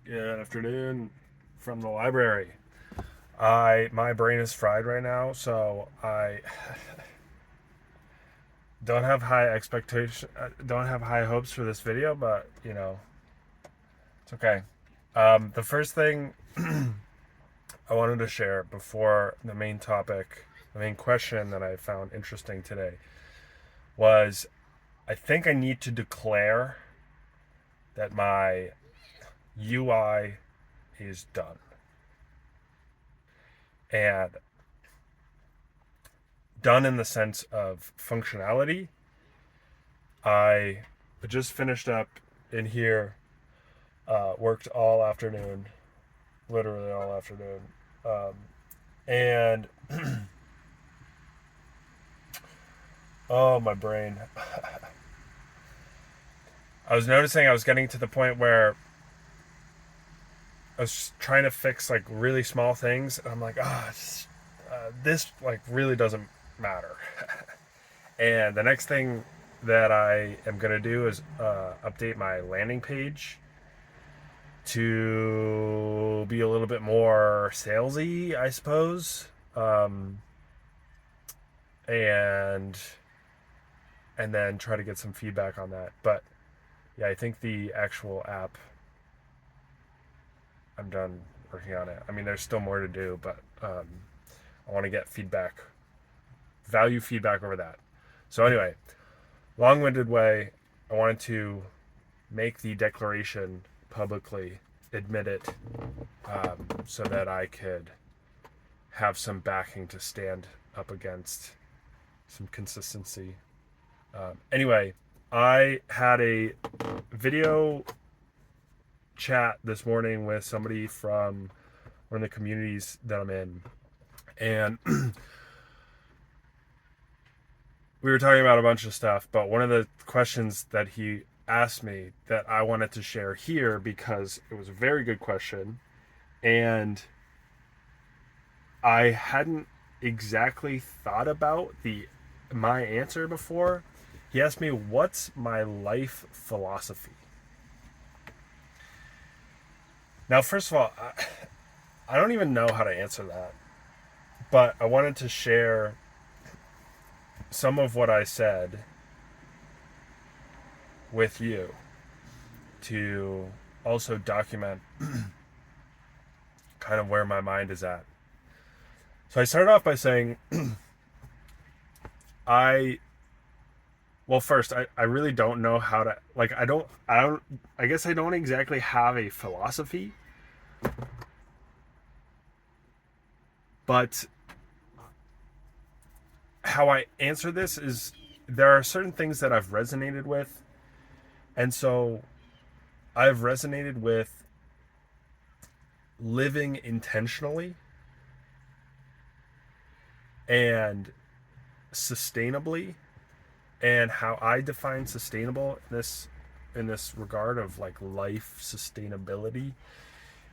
Good afternoon from the library. My brain is fried right now, so I don't have high expectation. Don't have high hopes for this video, but it's okay. The first thing I wanted to share before the main topic, the main question that I found interesting today was I think I need to declare that my UI is done. And done in the sense of functionality. I just finished up in here, worked all afternoon, literally all afternoon. Um, and, oh, my brain. I was noticing I was getting to the point where I was trying to fix like really small things. And I'm like, this like really doesn't matter. And the next thing that I am going to do is update my landing page to be a little bit more salesy, I suppose. And then try to get some feedback on that. But yeah, I think the actual app, I'm done working on it. I mean, there's still more to do, but I want to get feedback, value feedback over that. So anyway, long-winded way. I wanted to make the declaration publicly, admit it, so that I could have some backing to stand up against, some consistency. Anyway, I had a video chat this morning with somebody from one of the communities that I'm in, and we were talking about a bunch of stuff, but one of the questions that he asked me that I wanted to share here because it was a very good question, and I hadn't exactly thought about the my answer before. He asked me, "What's my life philosophy?" Now, first of all, I don't even know how to answer that, but I wanted to share some of what I said with you to also document kind of where my mind is at. So I started off by saying, I well, first, I really don't know how to, like, I guess I don't exactly have a philosophy, but how I answer this is there are certain things that I've resonated with. And so I've resonated with living intentionally and sustainably, and how I define sustainable in this regard of like life sustainability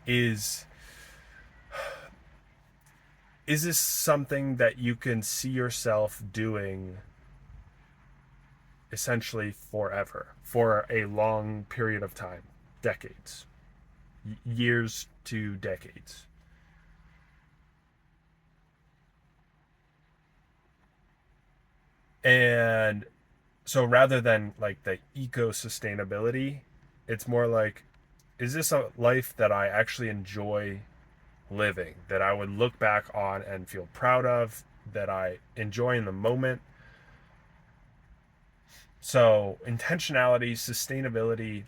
is this something that you can see yourself doing essentially forever, for a long period of time, decades, years to decades. And so rather than like the eco sustainability, it's more like, is this a life that I actually enjoy living, that I would look back on and feel proud of, that I enjoy in the moment? So intentionality, sustainability,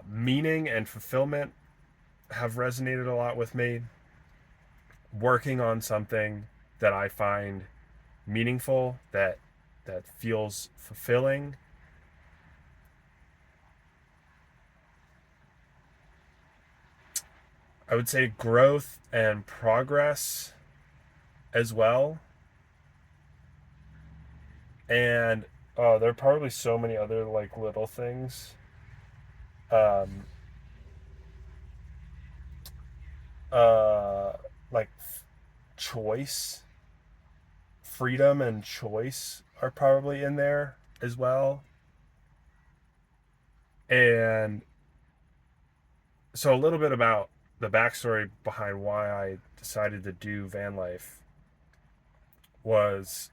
meaning and fulfillment have resonated a lot with me. Working on something that I find meaningful, that feels fulfilling. I would say growth and progress as well. And there are probably so many other like little things. Um, uh, like choice, freedom, and choice are probably in there as well. And so a little bit about the backstory behind why I decided to do van life was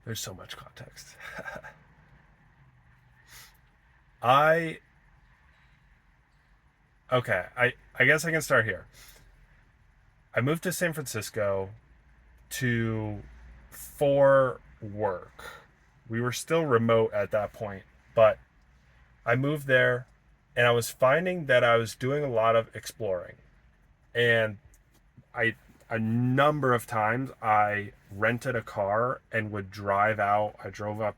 there's so much context. I okay, I guess I can start here. I moved to San Francisco to for work. We were still remote at that point, but I moved there and I was finding that I was doing a lot of exploring. And I a number of times I rented a car and would drive out. I drove up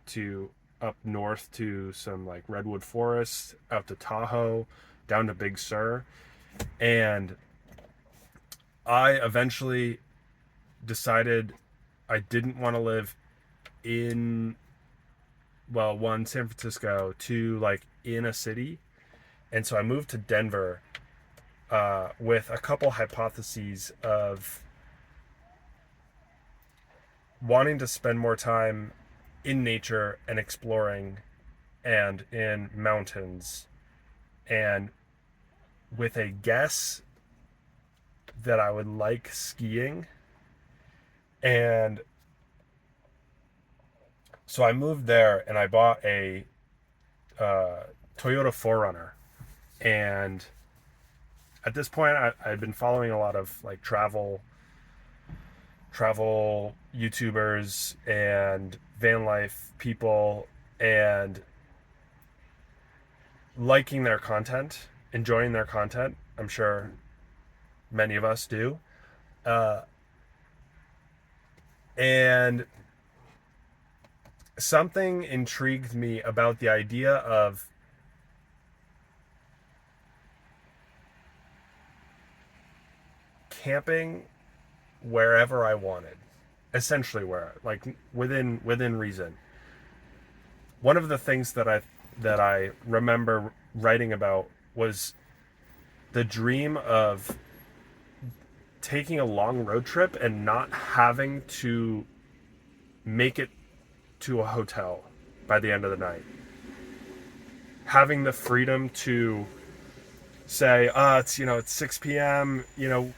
north to some like redwood forest, out to Tahoe, down to Big Sur, and I eventually decided I didn't want to live in one San Francisco, two like in a city, and so I moved to Denver with a couple hypotheses of wanting to spend more time in nature and exploring and in mountains, and with a guess that I would like skiing. And so I moved there and I bought a Toyota 4Runner. And at this point, I'd been following a lot of like travel YouTubers and van life people, and liking their content, enjoying their content. I'm sure many of us do. Uh, and something intrigued me about the idea of camping wherever I wanted, essentially where, like within reason. One of the things that I remember writing about was the dream of taking a long road trip and not having to make it to a hotel by the end of the night. Having the freedom to say, it's 6 p.m.,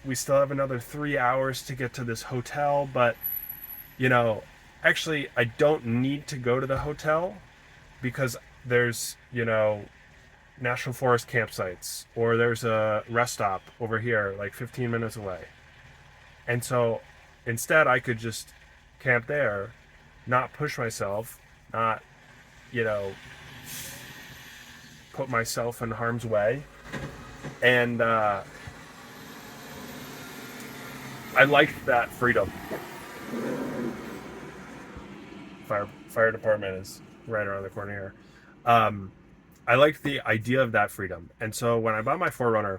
we still have another 3 hours to get to this hotel, but, actually, I don't need to go to the hotel because there's, National Forest campsites, or there's a rest stop over here, like 15 minutes away. And so instead, I could just camp there, not push myself, not, you know, put myself in harm's way. And I liked that freedom. Fire department is right around the corner here. I liked the idea of that freedom. And so when I bought my 4Runner,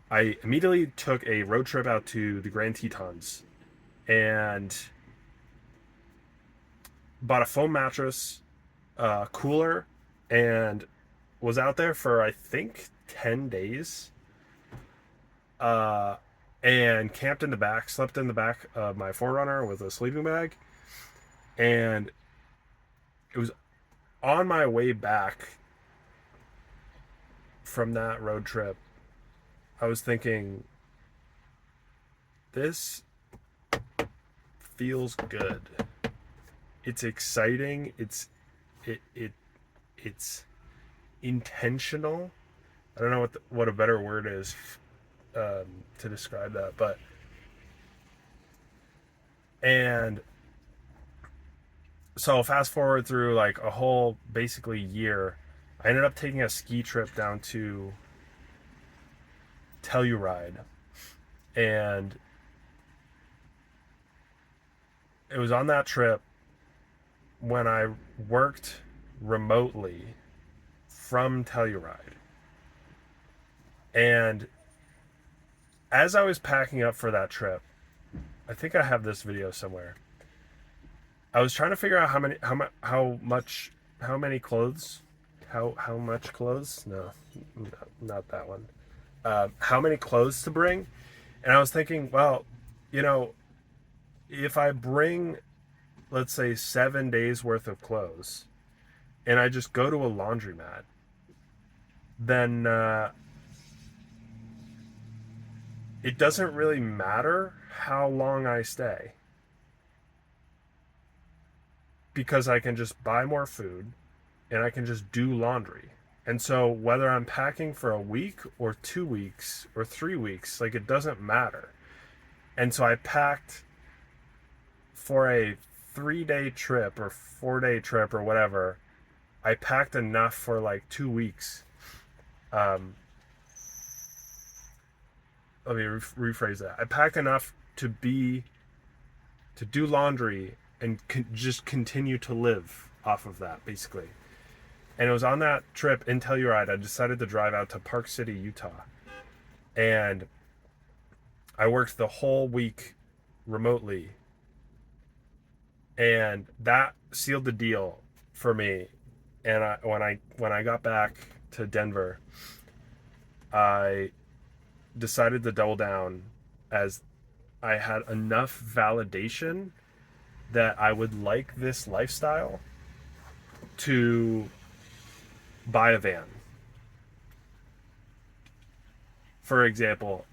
I immediately took a road trip out to the Grand Tetons and bought a foam mattress, cooler, and was out there for, I think, 10 days. And camped in the back, slept in the back of my 4Runner with a sleeping bag. And it was on my way back from that road trip, I was thinking, this feels good. It's exciting. It's intentional. I don't know what a better word is to describe that, but and so fast forward through like a whole basically year, I ended up taking a ski trip down to Telluride, and it was on that trip when I worked remotely from Telluride. And as I was packing up for that trip, I think I have this video somewhere. I was trying to figure out how many clothes, how much clothes? No, not that one. How many clothes to bring? And I was thinking, well, if I bring let's say 7 days worth of clothes and I just go to a laundromat, then it doesn't really matter how long I stay because I can just buy more food and I can just do laundry. And so whether I'm packing for a week or 2 weeks or 3 weeks, like it doesn't matter. And so I packed for a 3 day trip or 4 day trip or whatever. I packed enough for like 2 weeks. Um, Let me rephrase that. I packed enough to do laundry and just continue to live off of that, basically. And it was on that trip in Telluride, I decided to drive out to Park City, Utah. And I worked the whole week remotely. And that sealed the deal for me. And when I got back to Denver, I decided to double down as I had enough validation that I would like this lifestyle to buy a van. For example,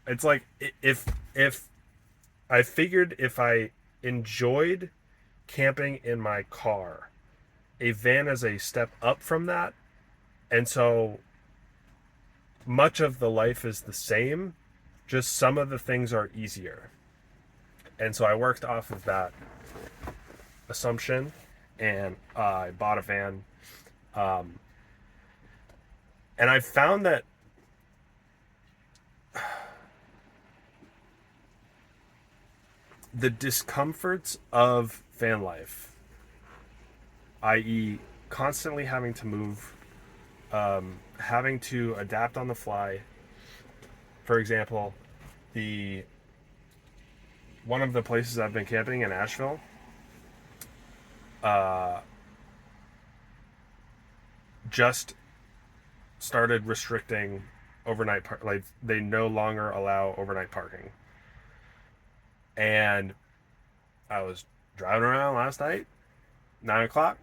it's like if I figured if I enjoyed camping in my car, a van is a step up from that. And so much of the life is the same, just some of the things are easier. And so I worked off of that assumption and I bought a van. Um, and I found that the discomforts of van life, i.e., constantly having to move, having to adapt on the fly. For example, the one of the places I've been camping in Asheville, uh, just started restricting like they no longer allow overnight parking. And I was driving around last night, 9 o'clock,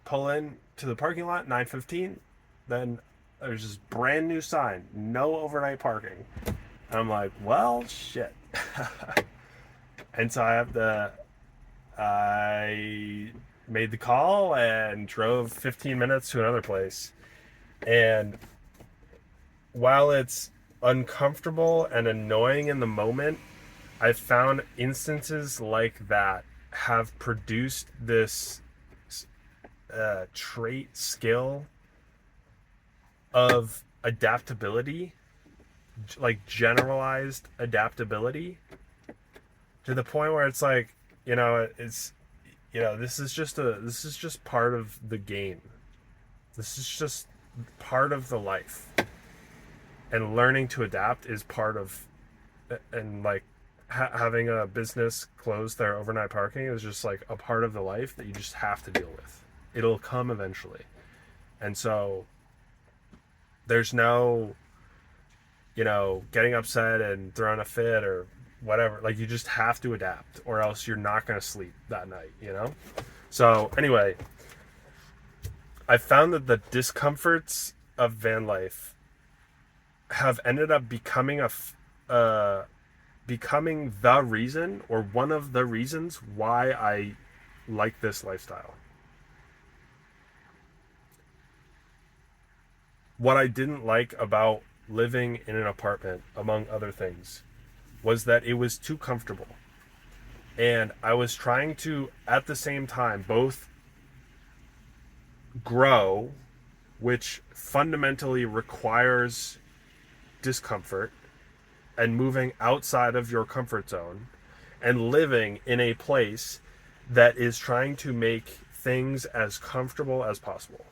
pull in to the parking lot, 9:15. Then there's this brand new sign, no overnight parking. I'm like, well, shit. And so I made the call and drove 15 minutes to another place. And while it's uncomfortable and annoying in the moment, I've found instances like that have produced this trait skill of adaptability, like generalized adaptability, to the point where it's like, it's, this is just part of the game. This is just part of the life. And learning to adapt is part of, and like having a business close their overnight parking is just like a part of the life that you just have to deal with. It'll come eventually. And so there's no, getting upset and throwing a fit or whatever. Like, you just have to adapt or else you're not going to sleep that night, So anyway, I found that the discomforts of van life have ended up becoming becoming the reason, or one of the reasons, why I like this lifestyle. What I didn't like about living in an apartment, among other things, was that it was too comfortable. And I was trying to, at the same time, both grow, which fundamentally requires discomfort and moving outside of your comfort zone, and living in a place that is trying to make things as comfortable as possible.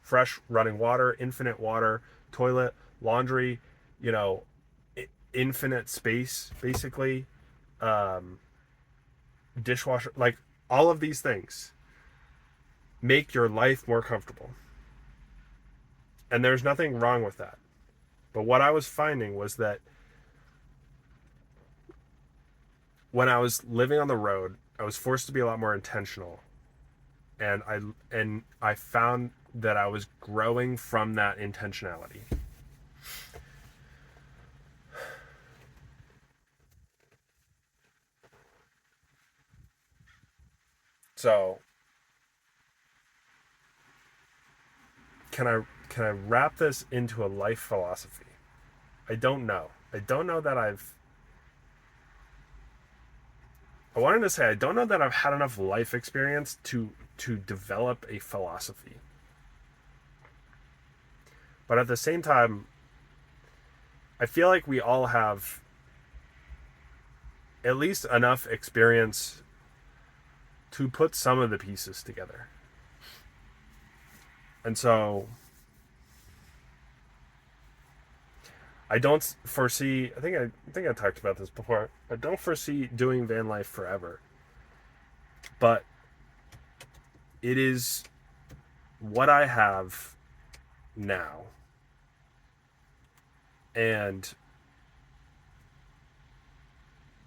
Fresh running water, infinite water, toilet, laundry, infinite space, basically, dishwasher, like all of these things make your life more comfortable. And there's nothing wrong with that. But what I was finding was that when I was living on the road, I was forced to be a lot more intentional, and I found that I was growing from that intentionality. So can I wrap this into a life philosophy? I don't know. I don't know that I wanted to say I don't know that I've had enough life experience to develop a philosophy. But at the same time, I feel like we all have at least enough experience to put some of the pieces together. And so I don't foresee. I think I talked about this before. I don't foresee doing van life forever, but it is what I have now, and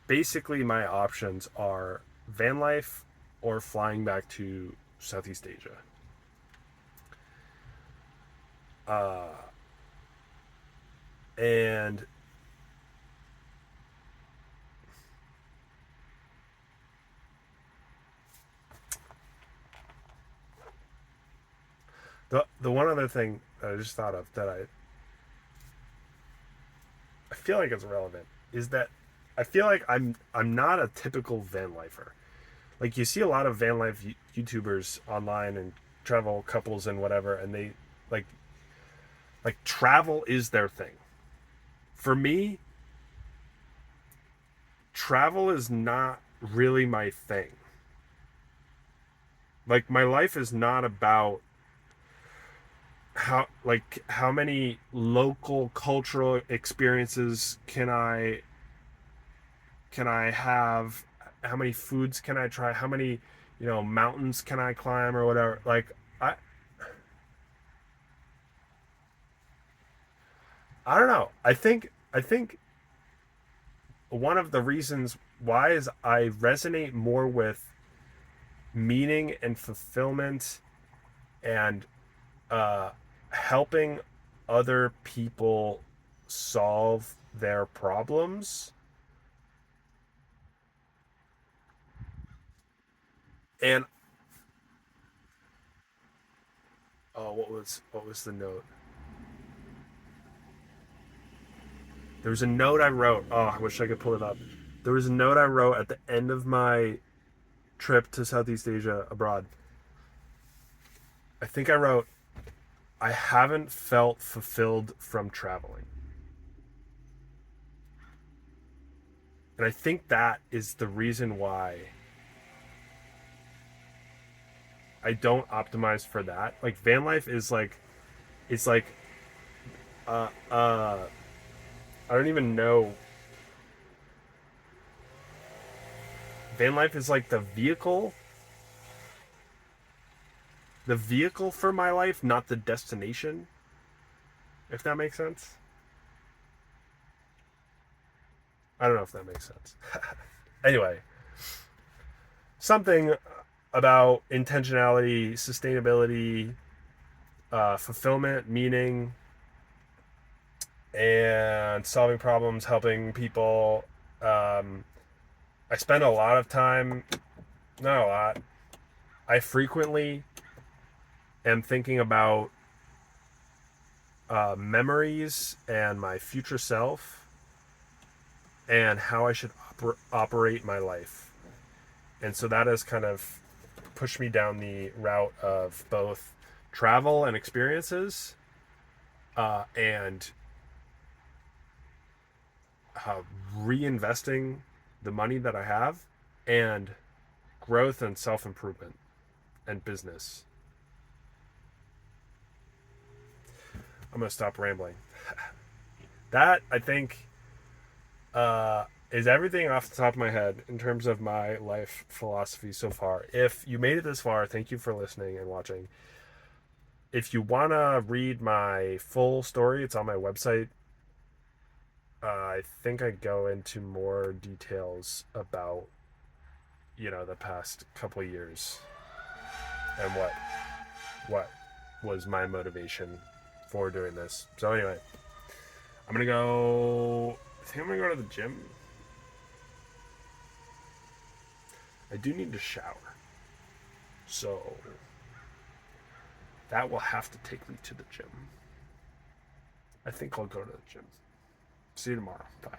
basically my options are van life or flying back to Southeast Asia. Uh, and the one other thing that I just thought of that I feel like it's relevant is that I feel like I'm not a typical van lifer. Like you see a lot of van life YouTubers online and travel couples and whatever, and they like travel is their thing. For me, travel is not really my thing. Like my life is not about how many local cultural experiences can I have, how many foods can I try, how many mountains can I climb or whatever. Like I don't know. I think one of the reasons why is I resonate more with meaning and fulfillment and uh, helping other people solve their problems. And oh, what was the note? There was a note I wrote. Oh, I wish I could pull it up. There was a note I wrote at the end of my trip to Southeast Asia abroad. I think I wrote, I haven't felt fulfilled from traveling. And I think that is the reason why I don't optimize for that. Like van life is like it's like uh uh I don't even know. Van life is like the vehicle for my life, not the destination, if that makes sense. I don't know if that makes sense. Anyway, something about intentionality, sustainability, fulfillment, meaning, and solving problems, helping people. I spend a lot of time, not a lot, I frequently am thinking about memories and my future self and how I should operate my life. And so that has kind of pushed me down the route of both travel and experiences, and uh, reinvesting the money that I have, and growth and self improvement and business. I'm going to stop rambling. That, I think, is everything off the top of my head in terms of my life philosophy so far. If you made it this far, thank you for listening and watching. If you want to read my full story, it's on my website. I think I go into more details about, the past couple years and what was my motivation for doing this. So anyway, I'm gonna go. I think I'm gonna go to the gym. I do need to shower, so that will have to take me to the gym. I think I'll go to the gym. See you tomorrow. Bye.